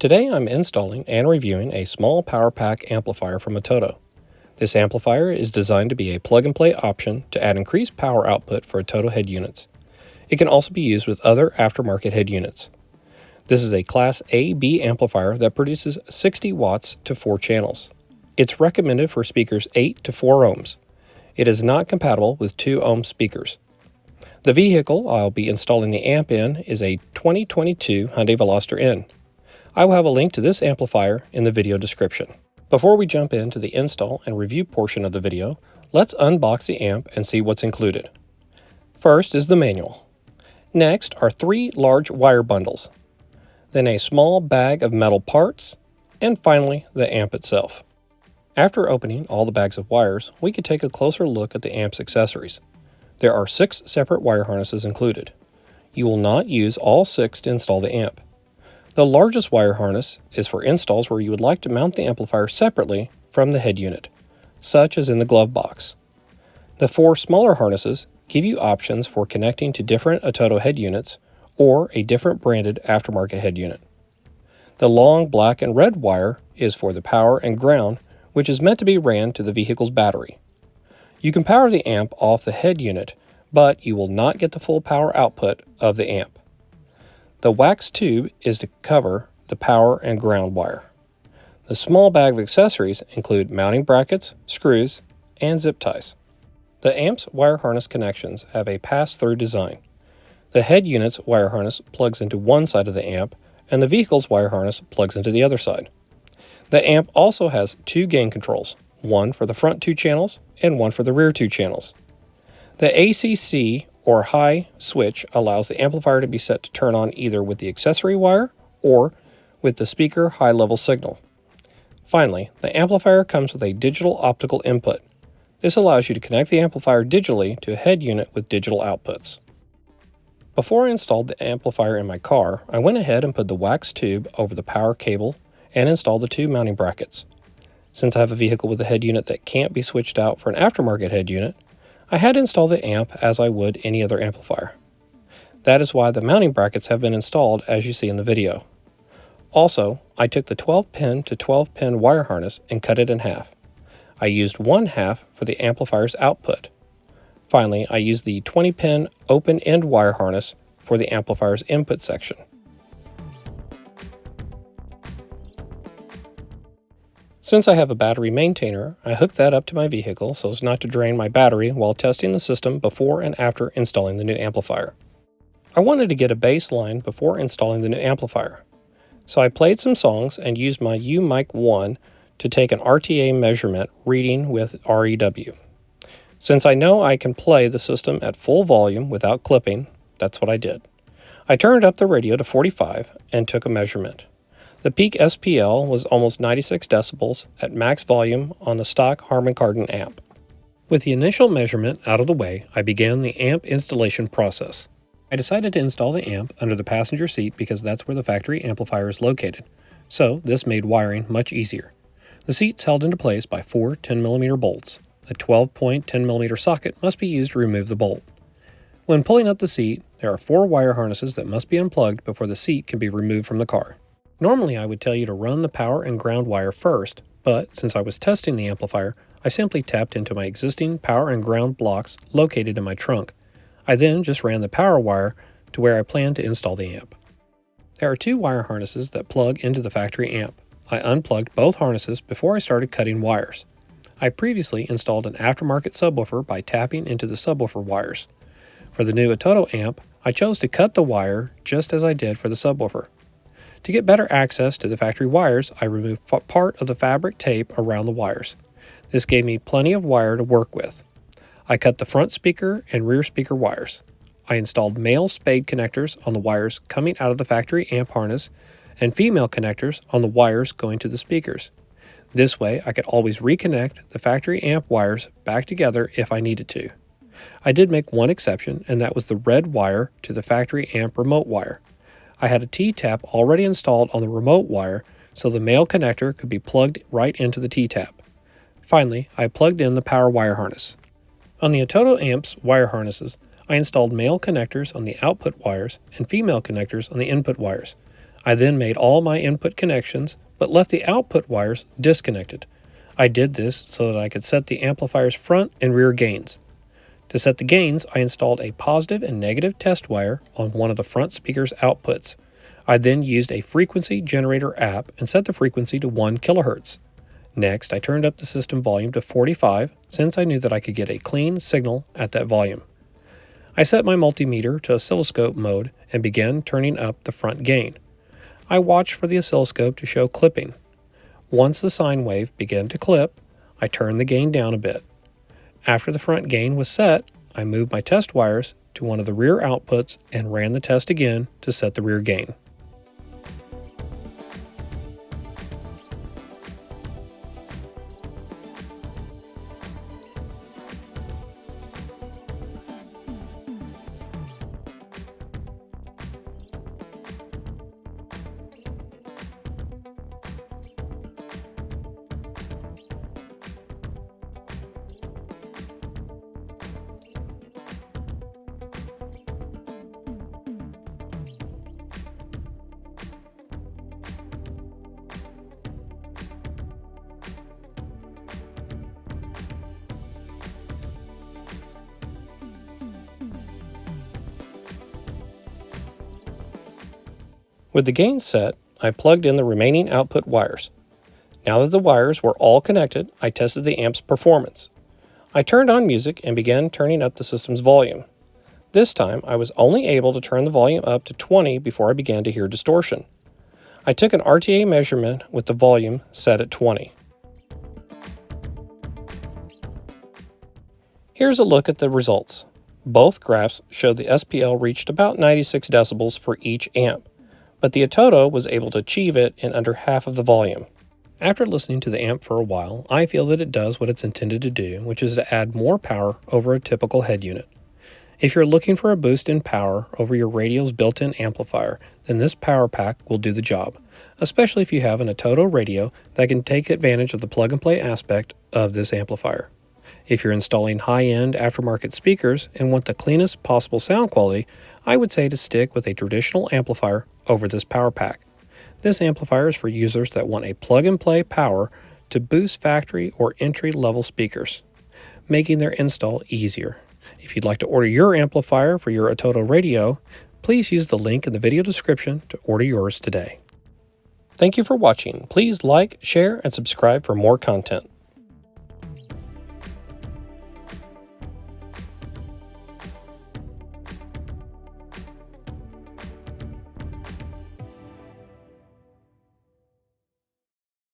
Today I'm installing and reviewing a small power pack amplifier from ATOTO. This amplifier is designed to be a plug-and-play option to add increased power output for ATOTO head units. It can also be used with other aftermarket head units. This is a Class A/B amplifier that produces 60 watts to 4 channels. It's recommended for speakers 8 to 4 ohms. It is not compatible with 2 ohm speakers. The vehicle I'll be installing the amp in is a 2022 Hyundai Veloster N. I will have a link to this amplifier in the video description. Before we jump into the install and review portion of the video, let's unbox the amp and see what's included. First is the manual. Next are 3 large wire bundles, then a small bag of metal parts, and finally the amp itself. After opening all the bags of wires, we can take a closer look at the amp's accessories. There are 6 separate wire harnesses included. You will not use all 6 to install the amp. The largest wire harness is for installs where you would like to mount the amplifier separately from the head unit, such as in the glove box. The 4 smaller harnesses give you options for connecting to different ATOTO head units or a different branded aftermarket head unit. The long black and red wire is for the power and ground, which is meant to be ran to the vehicle's battery. You can power the amp off the head unit, but you will not get the full power output of the amp. The wax tube is to cover the power and ground wire. The small bag of accessories include mounting brackets, screws, and zip ties. The amp's wire harness connections have a pass-through design. The head unit's wire harness plugs into one side of the amp, and the vehicle's wire harness plugs into the other side. The amp also has 2 gain controls, one for the front 2 channels and one for the rear 2 channels. The ACC or high switch allows the amplifier to be set to turn on either with the accessory wire or with the speaker high-level signal. Finally, the amplifier comes with a digital optical input. This allows you to connect the amplifier digitally to a head unit with digital outputs. Before I installed the amplifier in my car, I went ahead and put the wax tube over the power cable and installed the 2 mounting brackets. Since I have a vehicle with a head unit that can't be switched out for an aftermarket head unit, I had to install the amp as I would any other amplifier. That is why the mounting brackets have been installed as you see in the video. Also, I took the 12-pin to 12-pin wire harness and cut it in half. I used 1/2 for the amplifier's output. Finally, I used the 20-pin open-end wire harness for the amplifier's input section. Since I have a battery maintainer, I hooked that up to my vehicle so as not to drain my battery while testing the system before and after installing the new amplifier. I wanted to get a baseline before installing the new amplifier, so I played some songs and used my U-Mic 1 to take an RTA measurement reading with REW. Since I know I can play the system at full volume without clipping, that's what I did. I turned up the radio to 45 and took a measurement. The peak SPL was almost 96 decibels at max volume on the stock Harman Kardon amp. With the initial measurement out of the way, I began the amp installation process. I decided to install the amp under the passenger seat because that's where the factory amplifier is located, so this made wiring much easier. The seat's held into place by 4 10mm bolts. A 12-point 10mm socket must be used to remove the bolt. When pulling up the seat, there are 4 wire harnesses that must be unplugged before the seat can be removed from the car. Normally I would tell you to run the power and ground wire first, but since I was testing the amplifier, I simply tapped into my existing power and ground blocks located in my trunk. I then just ran the power wire to where I planned to install the amp. There are 2 wire harnesses that plug into the factory amp. I unplugged both harnesses before I started cutting wires. I previously installed an aftermarket subwoofer by tapping into the subwoofer wires. For the new ATOTO amp, I chose to cut the wire just as I did for the subwoofer. To get better access to the factory wires, I removed part of the fabric tape around the wires. This gave me plenty of wire to work with. I cut the front speaker and rear speaker wires. I installed male spade connectors on the wires coming out of the factory amp harness and female connectors on the wires going to the speakers. This way, I could always reconnect the factory amp wires back together if I needed to. I did make one exception, and that was the red wire to the factory amp remote wire. I had a T-tap already installed on the remote wire, so the male connector could be plugged right into the T-tap. Finally, I plugged in the power wire harness. On the ATOTO amp's wire harnesses, I installed male connectors on the output wires and female connectors on the input wires. I then made all my input connections, but left the output wires disconnected. I did this so that I could set the amplifier's front and rear gains. To set the gains, I installed a positive and negative test wire on one of the front speaker's outputs. I then used a frequency generator app and set the frequency to 1 kHz. Next, I turned up the system volume to 45 since I knew that I could get a clean signal at that volume. I set my multimeter to oscilloscope mode and began turning up the front gain. I watched for the oscilloscope to show clipping. Once the sine wave began to clip, I turned the gain down a bit. After the front gain was set, I moved my test wires to one of the rear outputs and ran the test again to set the rear gain. With the gain set, I plugged in the remaining output wires. Now that the wires were all connected, I tested the amp's performance. I turned on music and began turning up the system's volume. This time, I was only able to turn the volume up to 20 before I began to hear distortion. I took an RTA measurement with the volume set at 20. Here's a look at the results. Both graphs show the SPL reached about 96 decibels for each amp, but the ATOTO was able to achieve it in under half of the volume. After listening to the amp for a while, I feel that it does what it's intended to do, which is to add more power over a typical head unit. If you're looking for a boost in power over your radio's built-in amplifier, then this power pack will do the job, especially if you have an ATOTO radio that can take advantage of the plug-and-play aspect of this amplifier. If you're installing high-end aftermarket speakers and want the cleanest possible sound quality, I would say to stick with a traditional amplifier over this power pack. This amplifier is for users that want a plug-and-play power to boost factory or entry-level speakers, making their install easier. If you'd like to order your amplifier for your ATOTO radio, please use the link in the video description to order yours today. Thank you for watching. Please like, share, and subscribe for more content.